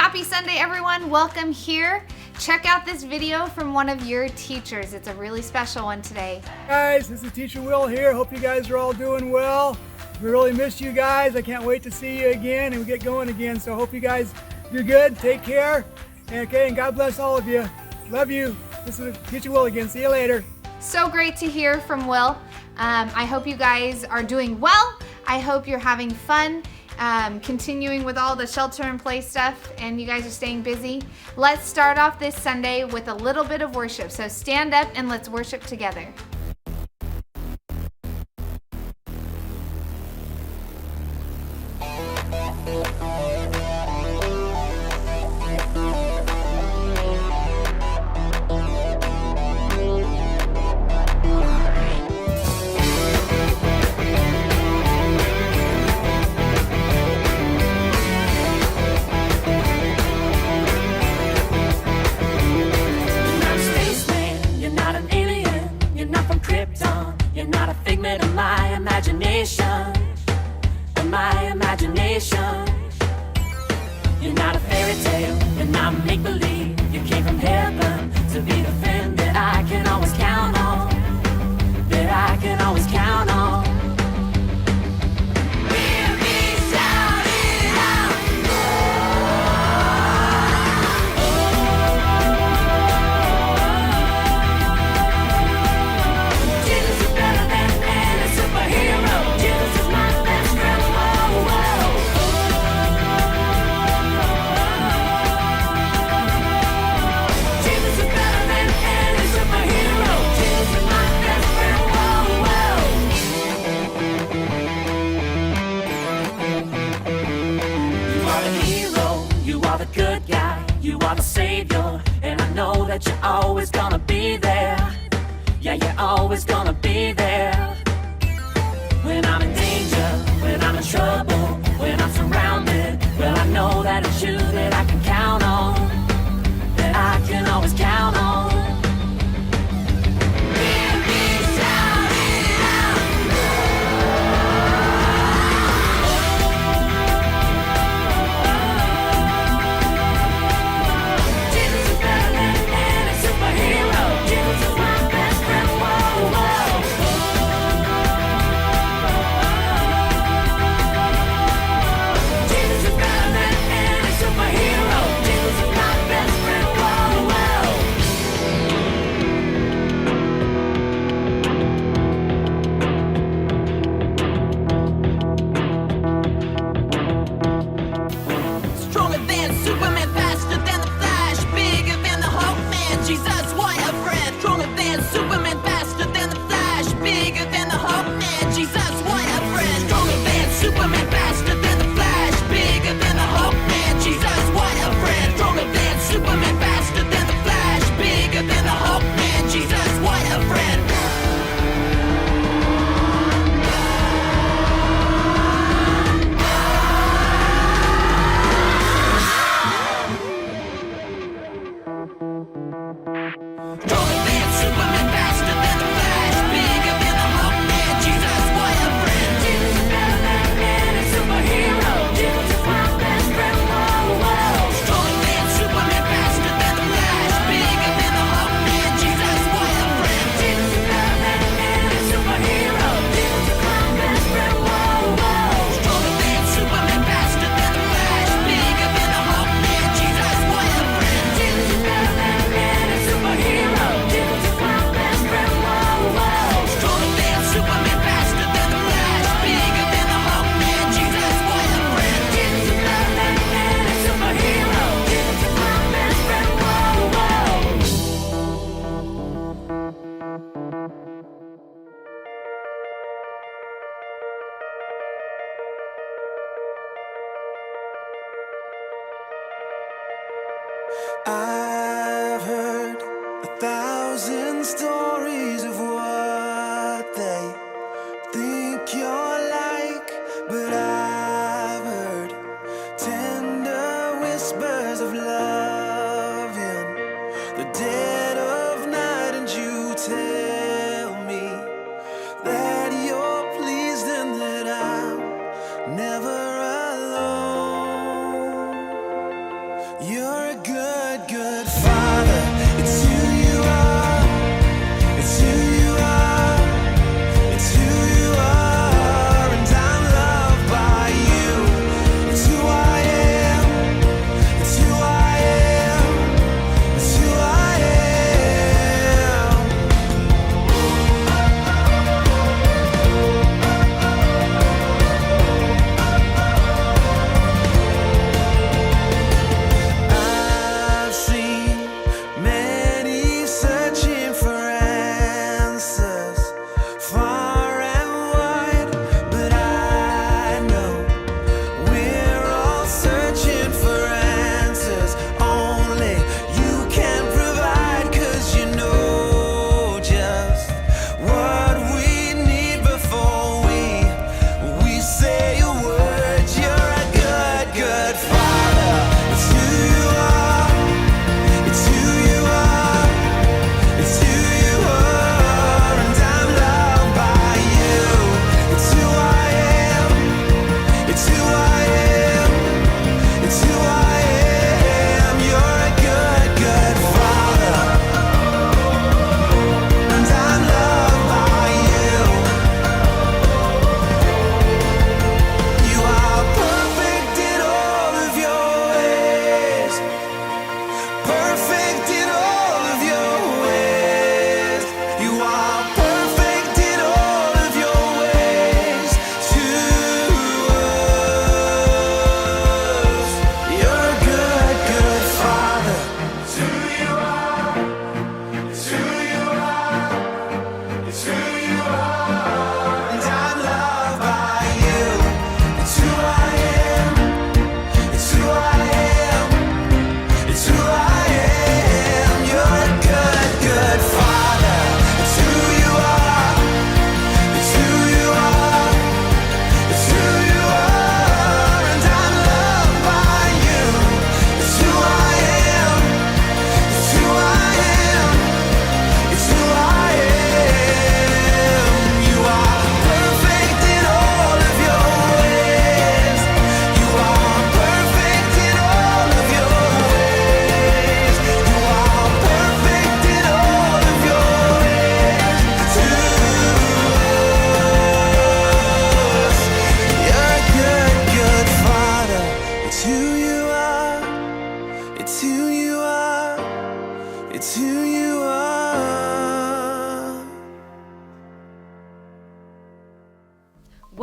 Happy Sunday, everyone. Welcome here. Check out this video from one of your teachers. It's a really special one today. Guys, this is Teacher Will here. Hope you guys are all doing well. We really missed you guys. I can't wait to see you again and we get going again. So hope you guys do good. Take care. Okay, and God bless all of you. Love you. This is Teacher Will again. See you later. So great to hear from Will. I hope you guys are doing well. I hope you're having fun. Continuing with all the shelter-in-place stuff, and you guys are staying busy. Let's start off this Sunday with a little bit of worship. So stand up and let's worship together. You're not a fairy tale, you're not make-believe. You came from heaven to be the friend that I can always count on. That I can always count on. Hear me shout it out. Jesus is better than any superhero. Jesus is my best friend. Whoa, whoa. Jesus is better than any superhero. Jesus is my best friend. Whoa, whoa. You are the hero. You are the good guy. You are the savior. And I know that you're always gonna be there. Yeah, you're always gonna be there. When I'm in danger, when I'm in trouble, when I'm surrounded, well, I know that it's you that I can count on, that I can always count on. Hear me shout it out. Jesus is better than any superhero. Jesus is my best friend. Whoa, whoa. Jesus is better than any superhero. Jesus is my best friend. Whoa, whoa. Stronger than Superman, faster than the Flash, bigger than the Hulk man. Jesus, what a friend. Stronger than Superman, faster than the Flash, bigger than the Hulk man. Jesus, what a friend. Stronger than Superman, faster than the Flash, bigger than the Hulk man. Jesus, what a friend. Stronger than Superman, faster than the Flash, bigger than the Hulk man. Jesus, what a friend. Stronger than Superman, faster than the Flash, bigger than the Hulk man. Jesus, what a friend. Jesus is better than any superhero. Jesus is my best friend. Whoa, whoa. Stronger than Superman, faster than the Flash, bigger than the Hulk man. Jesus, what a friend. Jesus is better than any superhero. Jesus is my best friend. Whoa, whoa. Stronger than Superman, faster than the Flash, bigger than the Hulk man. Jesus, what a friend. Jesus is better than any superhero. Jesus is my best friend. Whoa, whoa. Stronger than Superman, faster than the Flash, bigger than the Hulk man. Jesus, what a friend. Jesus is better than any superhero. Jesus is my best friend. Whoa, whoa. I've heard 1,000 stories of what they think you're like, but I've heard tender whispers of love in the dead of night, and you tell me that you're pleased and that I'm never alone.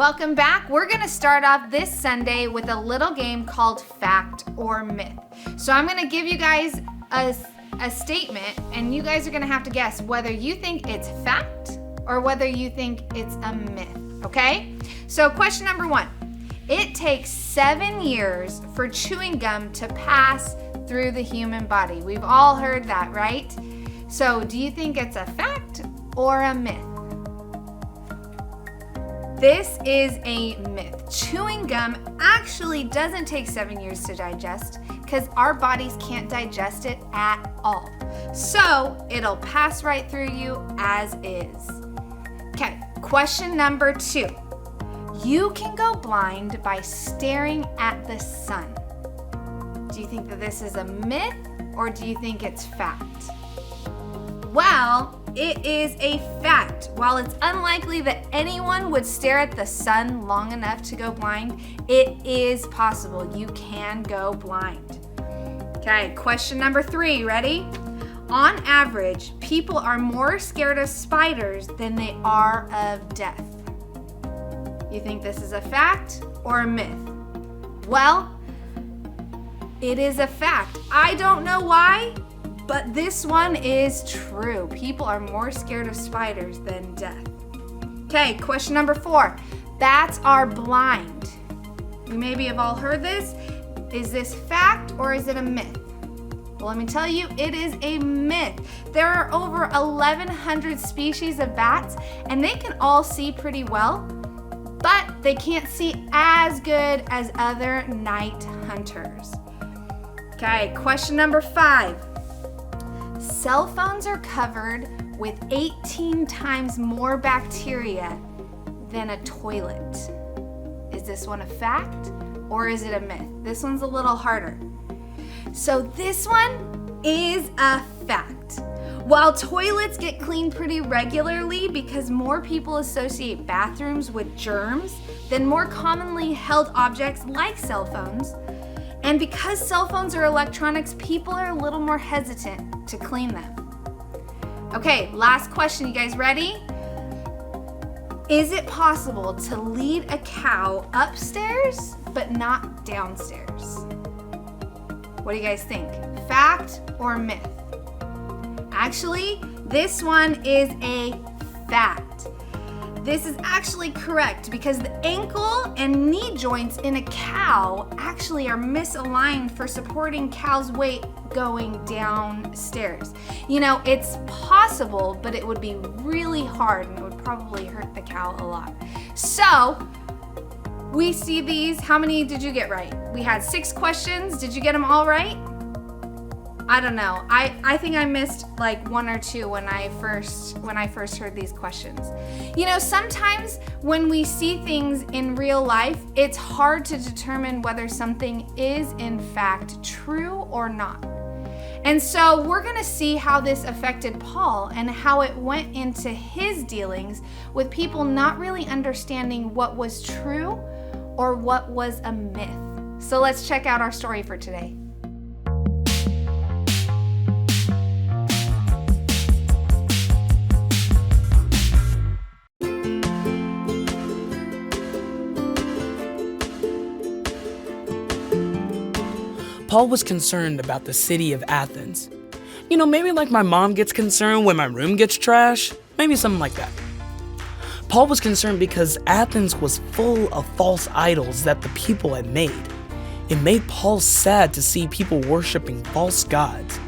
Welcome back. We're going to start off this Sunday with a little game called Fact or Myth. So I'm going to give you guys a statement, and you guys are going to have to guess whether you think it's fact or whether you think it's a myth, okay? So question number 1. It takes 7 years for chewing gum to pass through the human body. We've all heard that, right? So do you think it's a fact or a myth? This is a myth. Chewing gum actually doesn't take 7 years to digest because our bodies can't digest it at all. So it'll pass right through you as is. Okay, question number 2. You can go blind by staring at the sun. Do you think that this is a myth or do you think it's fact? Well, it is a fact. While it's unlikely that anyone would stare at the sun long enough to go blind, it is possible. You can go blind. Okay, question number 3, ready? On average, people are more scared of spiders than they are of death. You think this is a fact or a myth? Well, it is a fact. I don't know why, but this one is true. People are more scared of spiders than death. Okay, question number 4. Bats are blind. You maybe have all heard this. Is this fact or is it a myth? Well, let me tell you, it is a myth. There are over 1,100 species of bats, and they can all see pretty well, but they can't see as good as other night hunters. Okay, question number 5. Cell phones are covered with 18 times more bacteria than a toilet. Is this one a fact or is it a myth? This one's a little harder. So this one is a fact. While toilets get cleaned pretty regularly because more people associate bathrooms with germs than more commonly held objects like cell phones, and because cell phones are electronics, people are a little more hesitant to clean them. Okay, last question. You guys ready? Is it possible to lead a cow upstairs but not downstairs? What do you guys think? Fact or myth? Actually, this one is a fact. This is actually correct because the ankle and knee joints in a cow actually are misaligned for supporting cow's weight going downstairs. You know, it's possible, but it would be really hard and it would probably hurt the cow a lot. So, we see these. How many did you get right? We had 6 questions. Did you get them all right? I don't know. I think I missed like 1 or 2 when I first heard these questions. You know, sometimes when we see things in real life, it's hard to determine whether something is in fact true or not. And so we're going to see how this affected Paul and how it went into his dealings with people not really understanding what was true or what was a myth. So let's check out our story for today. Paul was concerned about the city of Athens. You know, maybe like my mom gets concerned when my room gets trashed. Maybe something like that. Paul was concerned because Athens was full of false idols that the people had made. It made Paul sad to see people worshiping false gods.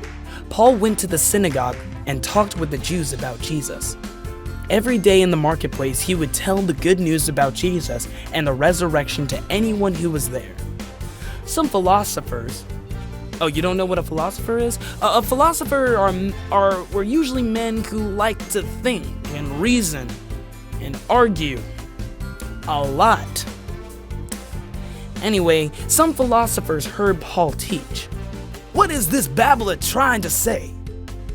Paul went to the synagogue and talked with the Jews about Jesus. Every day in the marketplace, he would tell the good news about Jesus and the resurrection to anyone who was there. Some philosophers. Oh, you don't know what a philosopher is? A philosopher were usually men who like to think and reason and argue a lot. Anyway, some philosophers heard Paul teach. "What is this babbler trying to say?"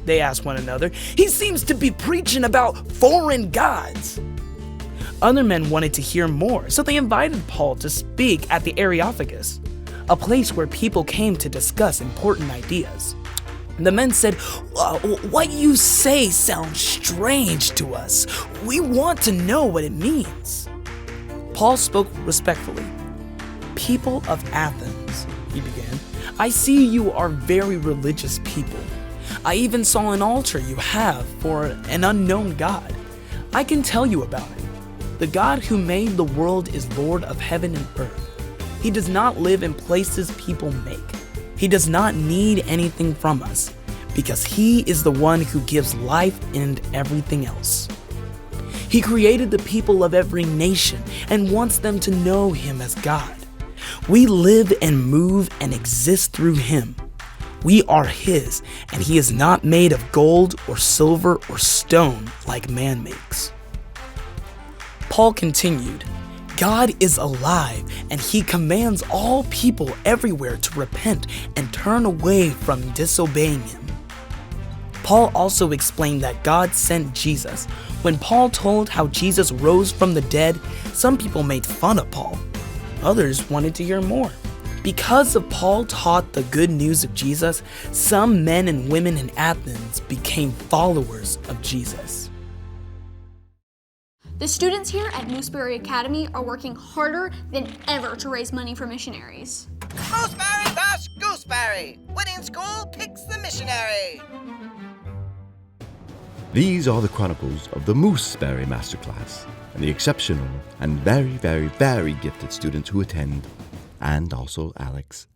they asked one another. "He seems to be preaching about foreign gods." Other men wanted to hear more, so they invited Paul to speak at the Areopagus, a place where people came to discuss important ideas. The men said, "What you say sounds strange to us. We want to know what it means." Paul spoke respectfully. "People of Athens," he began, "I see you are very religious people. I even saw an altar you have for an unknown God. I can tell you about it. The God who made the world is Lord of heaven and earth. He does not live in places people make. He does not need anything from us, because He is the one who gives life and everything else. He created the people of every nation and wants them to know Him as God. We live and move and exist through Him. We are His, and He is not made of gold or silver or stone like man makes." Paul continued, "God is alive, and He commands all people everywhere to repent and turn away from disobeying Him." Paul also explained that God sent Jesus. When Paul told how Jesus rose from the dead, some people made fun of Paul. Others wanted to hear more. Because of Paul taught the good news of Jesus, some men and women in Athens became followers of Jesus. The students here at Mooseberry Academy are working harder than ever to raise money for missionaries. Mooseberry vs. Gooseberry. Winning school picks the missionary. These are the chronicles of the Mooseberry Masterclass and the exceptional and very, very, very gifted students who attend, and also Alex.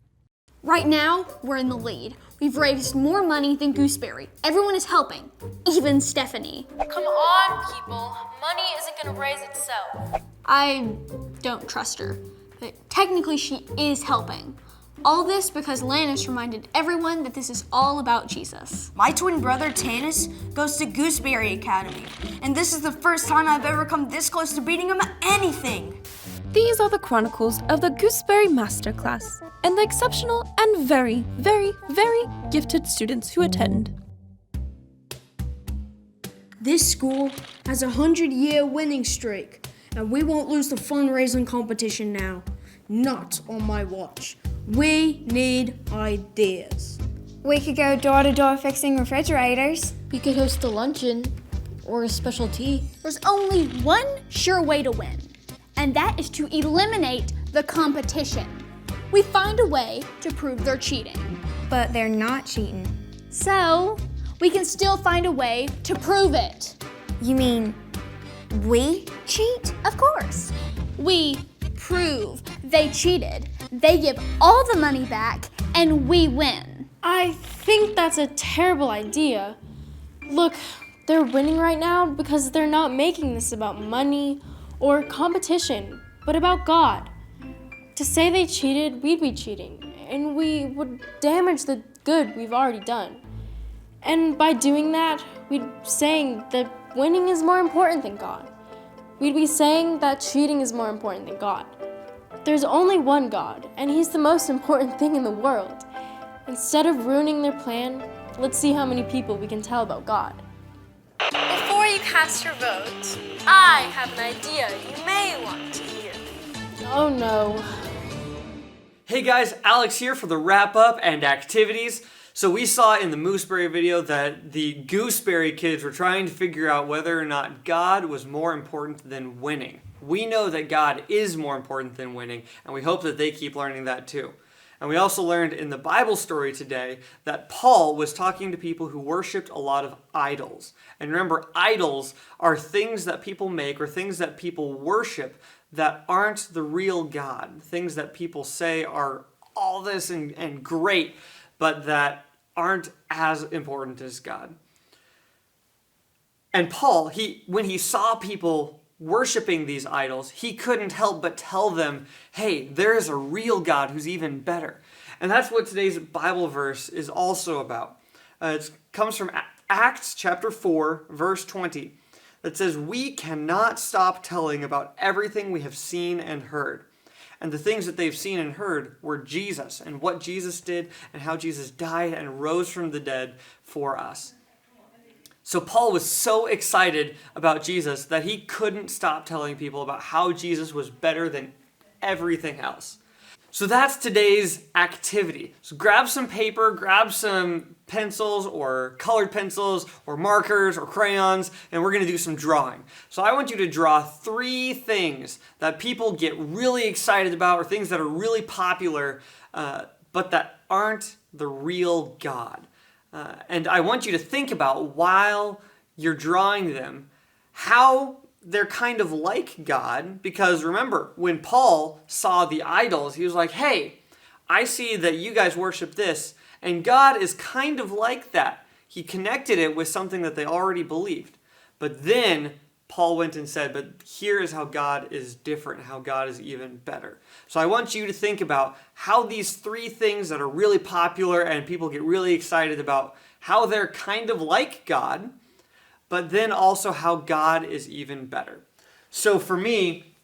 Right now, we're in the lead. We've raised more money than Gooseberry. Everyone is helping, even Stephanie. Come on, people. Money isn't gonna raise itself. I don't trust her, but technically she is helping. All this because Lannis reminded everyone that this is all about Jesus. My twin brother Tanis goes to Gooseberry Academy, and this is the first time I've ever come this close to beating him at anything. These are the chronicles of the Gooseberry Masterclass and the exceptional and very, very, very gifted students who attend. This school has a 100-year winning streak, and we won't lose the fundraising competition now. Not on my watch. We need ideas. We could go door to door fixing refrigerators. We could host a luncheon or a special tea. There's only one sure way to win, and that is to eliminate the competition. We find a way to prove they're cheating. But they're not cheating. So, we can still find a way to prove it. You mean we cheat? Of course. We prove they cheated. They give all the money back, and we win. I think that's a terrible idea. Look, they're winning right now because they're not making this about money or competition, but about God. To say they cheated, we'd be cheating, and we would damage the good we've already done. And by doing that, we'd be saying that winning is more important than God. We'd be saying that cheating is more important than God. There's only one God, and He's the most important thing in the world. Instead of ruining their plan, let's see how many people we can tell about God. Before you cast your vote, I have an idea you may want to hear. Oh no. Hey guys, Alex here for the wrap up and activities. So we saw in the Mooseberry video that the Gooseberry kids were trying to figure out whether or not God was more important than winning. We know that God is more important than winning, and we hope that they keep learning that too. And we also learned in the Bible story today that Paul was talking to people who worshipped a lot of idols. And remember, idols are things that people make or things that people worship that aren't the real God. Things that people say are all this and great, but that aren't as important as God. And Paul, when he saw people worshiping these idols, he couldn't help but tell them, hey, there is a real God who's even better. And that's what today's Bible verse is also about. It comes from Acts chapter 4, verse 20. That says, we cannot stop telling about everything we have seen and heard. And the things that they've seen and heard were Jesus and what Jesus did and how Jesus died and rose from the dead for us. So Paul was so excited about Jesus that he couldn't stop telling people about how Jesus was better than everything else. So that's today's activity. So grab some paper, grab some pencils or colored pencils or markers or crayons, and we're going to do some drawing. So I want you to draw 3 things that people get really excited about, or things that are really popular, but that aren't the real God. And I want you to think about, while you're drawing them, how they're kind of like God. Because remember, when Paul saw the idols, he was like, hey, I see that you guys worship this, and God is kind of like that. He connected it with something that they already believed. But then Paul went and said, but here is how God is different, how God is even better. So I want you to think about how these 3 things that are really popular and people get really excited about, how they're kind of like God, but then also how God is even better. So for me,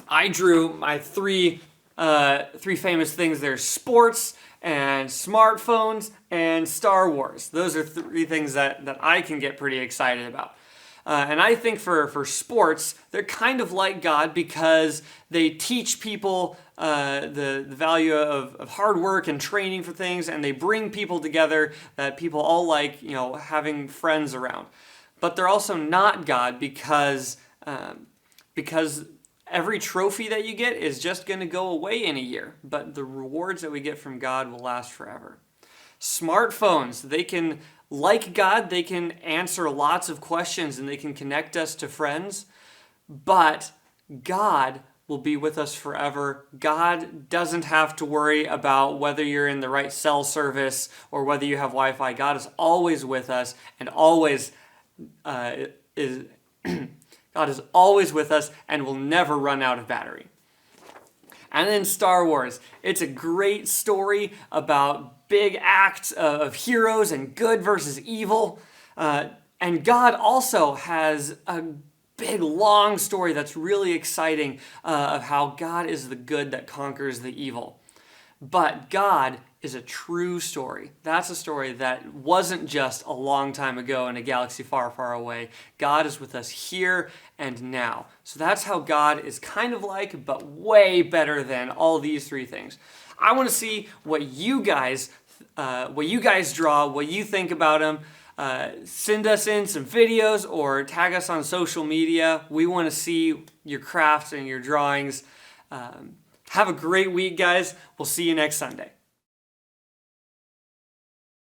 I drew my 3 famous things. There's sports and smartphones and Star Wars. Those are 3 things that I can get pretty excited about. And I think for sports, they're kind of like God because they teach people the value of hard work and training for things, and they bring people together that people all like, having friends around. But they're also not God because every trophy that you get is just going to go away in a year, but the rewards that we get from God will last forever. Smartphones, like God, they can answer lots of questions and they can connect us to friends, but God will be with us forever. God doesn't have to worry about whether you're in the right cell service or whether you have Wi-Fi. God is always with us and always God is always with us and will never run out of battery. And then Star Wars. It's a great story about big acts of heroes and good versus evil. And God also has a big, long story that's really exciting of how God is the good that conquers the evil. But God is a true story. That's a story that wasn't just a long time ago in a galaxy far, far away. God is with us here and now. So that's how God is kind of like, but way better than all these 3 things. I want to see what you guys draw, what you think about them. Send us in some videos or tag us on social media. We want to see your crafts and your drawings. Have a great week, guys. We'll see you next Sunday.